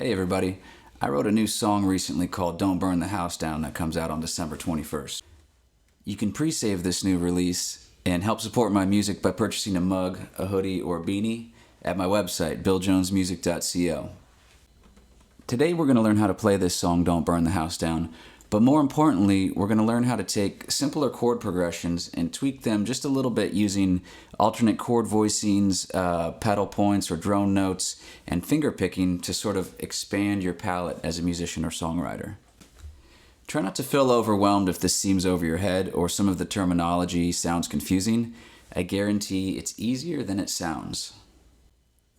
Hey everybody, I wrote a new song recently called Don't Burn the House Down that comes out on December 21st. You can pre-save this new release and help support my music by purchasing a mug, a hoodie, or a beanie at my website, billjonesmusic.co. Today we're going to learn how to play this song Don't Burn the House Down, but more importantly, we're going to learn how to take simpler chord progressions and tweak them just a little bit using alternate chord voicings, pedal points or drone notes, and finger picking to sort of expand your palette as a musician or songwriter. Try not to feel overwhelmed if this seems over your head or some of the terminology sounds confusing. I guarantee it's easier than it sounds.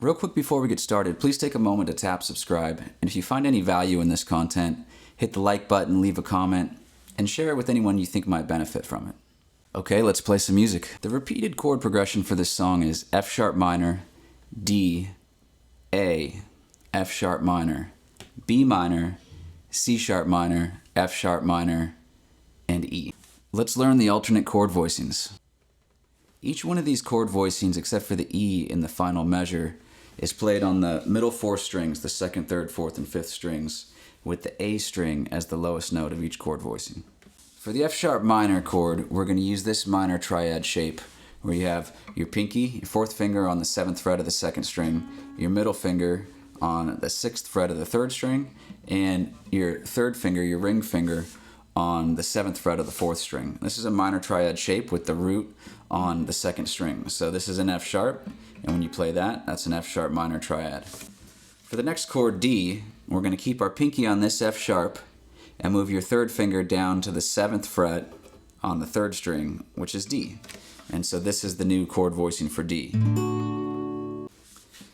Real quick before we get started, please take a moment to tap subscribe, and if you find any value in this content, hit the like button, leave a comment, and share it with anyone you think might benefit from it. Okay, let's play some music. The repeated chord progression for this song is F sharp minor, D, A, F sharp minor, B minor, C sharp minor, F sharp minor, and E. Let's learn the alternate chord voicings. Each one of these chord voicings, except for the E in the final measure, is played on the middle four strings, the second, third, fourth, and fifth strings, with the A string as the lowest note of each chord voicing. For the F sharp minor chord, we're going to use this minor triad shape, where you have your pinky, your fourth finger on the 7th fret of the 2nd string, your middle finger on the 6th fret of the 3rd string, and your third finger, your ring finger, on the 7th fret of the 4th string. This is a minor triad shape with the root on the 2nd string. So this is an F sharp, and when you play that, that's an F sharp minor triad. For the next chord, D, we're going to keep our pinky on this F sharp and move your third finger down to the 7th fret on the 3rd string, which is D. And so this is the new chord voicing for D.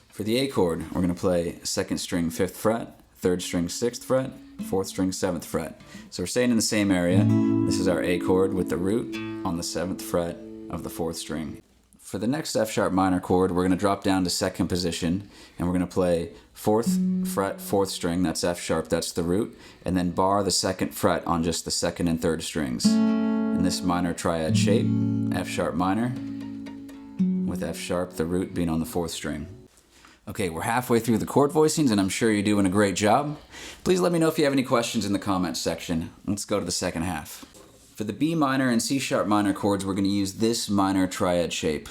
For the A chord, we're going to play 2nd string 5th fret, 3rd string 6th fret, 4th string 7th fret. So we're staying in the same area. This is our A chord with the root on the 7th fret of the 4th string. For the next F sharp minor chord, we're going to drop down to 2nd position, and we're going to play 4th fret, 4th string, that's F sharp, that's the root, and then bar the 2nd fret on just the 2nd and 3rd strings. In this minor triad shape, F sharp minor, with F sharp, the root, being on the 4th string. Okay, we're halfway through the chord voicings, and I'm sure you're doing a great job. Please let me know if you have any questions in the comments section. Let's go to the second half. For the B minor and C sharp minor chords, we're going to use this minor triad shape.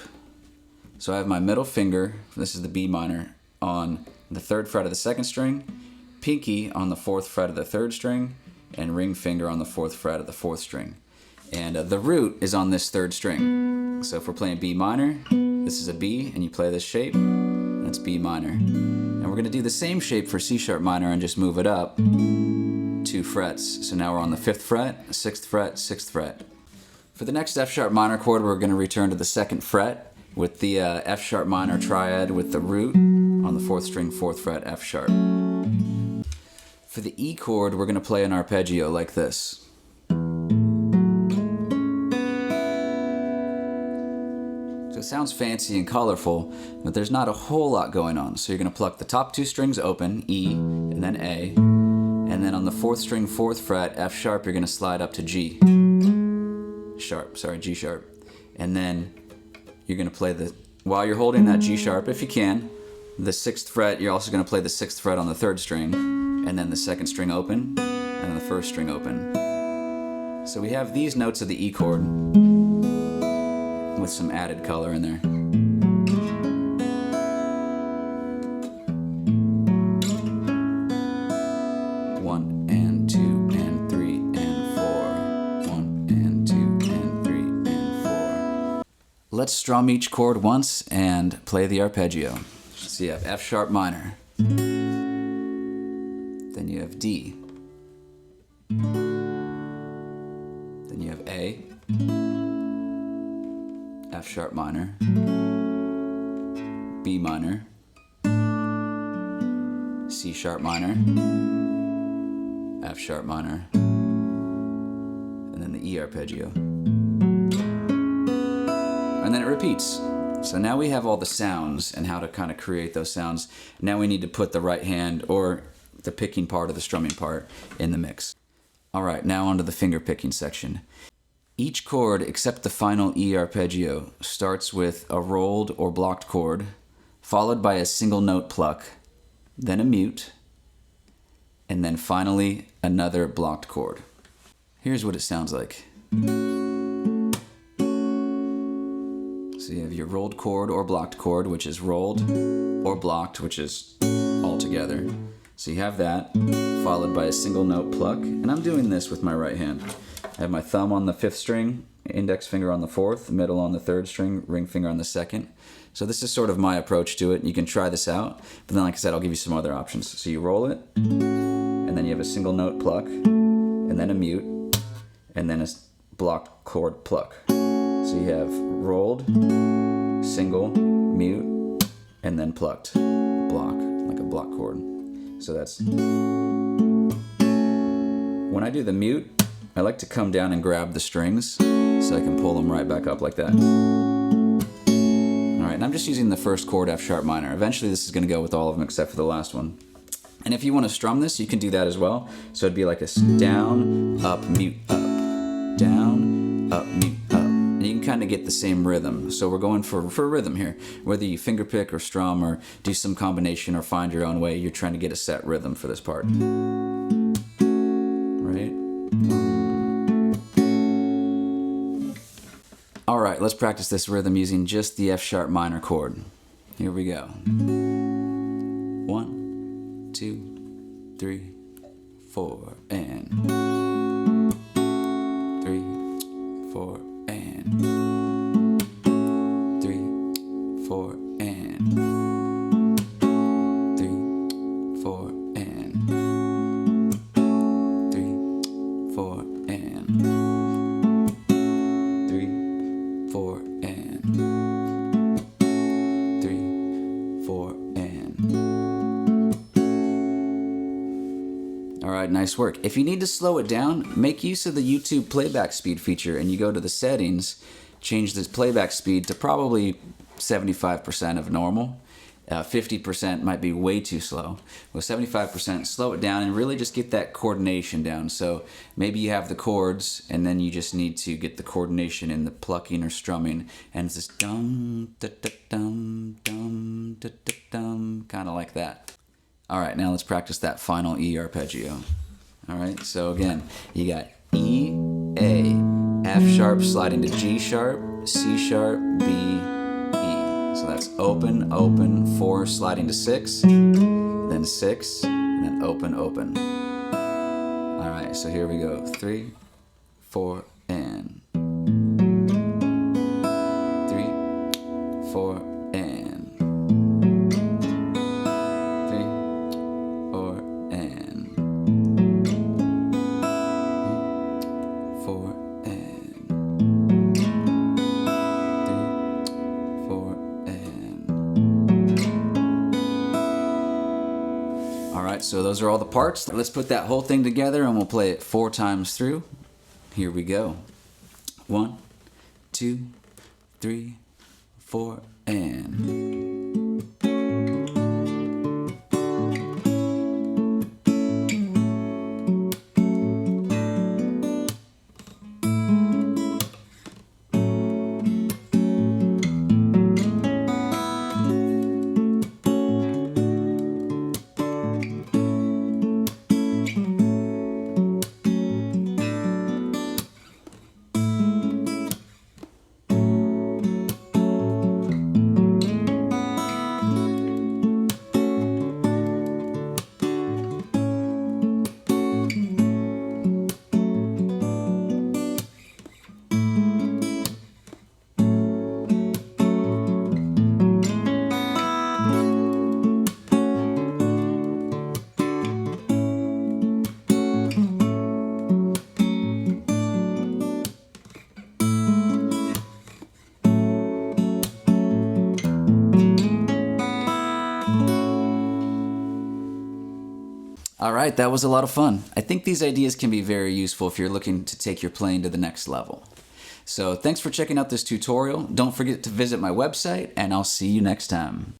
So I have my middle finger, this is the B minor, on the 3rd fret of the 2nd string, pinky on the 4th fret of the 3rd string, and ring finger on the 4th fret of the 4th string. And the root is on this 3rd string. So if we're playing B minor, this is a B, and you play this shape, that's B minor. And we're going to do the same shape for C sharp minor and just move it up 2 frets. So now we're on the 5th fret, 6th fret, 6th fret. For the next F sharp minor chord, we're going to return to the 2nd fret with the F sharp minor triad with the root on the 4th string, 4th fret, F sharp. For the E chord, we're going to play an arpeggio like this. So it sounds fancy and colorful, but there's not a whole lot going on. So you're going to pluck the top 2 strings open, E, and then A. And then on the 4th string, 4th fret, F sharp, you're going to slide up to G sharp. And then you're going to play while you're holding that G sharp, if you can, the 6th fret, you're also going to play the 6th fret on the 3rd string, and then the 2nd string open, and then the 1st string open. So we have these notes of the E chord with some added color in there. Let's strum each chord once and play the arpeggio. So you have F sharp minor, then you have D, then you have A, F sharp minor, B minor, C sharp minor, F sharp minor, and then the E arpeggio. And then it repeats. So now we have all the sounds and how to kind of create those sounds. Now we need to put the right hand or the picking part or the strumming part in the mix. All right, now onto the finger picking section. Each chord except the final E arpeggio starts with a rolled or blocked chord, followed by a single note pluck, then a mute, and then finally another blocked chord. Here's what it sounds like. So you have your rolled chord or blocked chord, which is rolled, or blocked, which is all together. So you have that, followed by a single note pluck, and I'm doing this with my right hand. I have my thumb on the 5th string, index finger on the 4th, middle on the 3rd string, ring finger on the 2nd. So this is sort of my approach to it. You can try this out, but then like I said, I'll give you some other options. So you roll it, and then you have a single note pluck, and then a mute, and then a blocked chord pluck. So you have rolled, single, mute, and then plucked, block, like a block chord. So that's, when I do the mute, I like to come down and grab the strings so I can pull them right back up like that. All right, and I'm just using the first chord, F sharp minor. Eventually this is gonna go with all of them except for the last one. And if you wanna strum this, you can do that as well. So it'd be like a down, up, mute, up, down, up, mute, up. And you can kind of get the same rhythm. So we're going for rhythm here. Whether you finger pick or strum or do some combination or find your own way, you're trying to get a set rhythm for this part. Right? All right, let's practice this rhythm using just the F sharp minor chord. Here we go. 1, 2, 3, 4, and 3, 4, and 3, 4, and 3, 4, and 3, 4, and 3, 4, and 3, 4, and. All right, nice work. If you need to slow it down, make use of the YouTube playback speed feature, and you go to the settings, change this playback speed to probably 75% of normal. 50% might be way too slow. With 75%, slow it down and really just get that coordination down. So maybe you have the chords and then you just need to get the coordination in the plucking or strumming, and it's just dum da da dum dum da da dum, kind of like that. All right, now let's practice that final E arpeggio. All right, so again, you got E, A, F sharp sliding to G sharp, C sharp, B, E. So that's open, open, 4 sliding to 6, then 6, and then open, open. All right, so here we go. 3, 4, and 3, 4, and 3, 4, and 4, and 3, 4, and. All right, so those are all the parts. Let's put that whole thing together and we'll play it 4 times through. Here we go. 1, 2, 3, 4, and. All right, that was a lot of fun. I think these ideas can be very useful if you're looking to take your playing to the next level. So thanks for checking out this tutorial. Don't forget to visit my website, and I'll see you next time.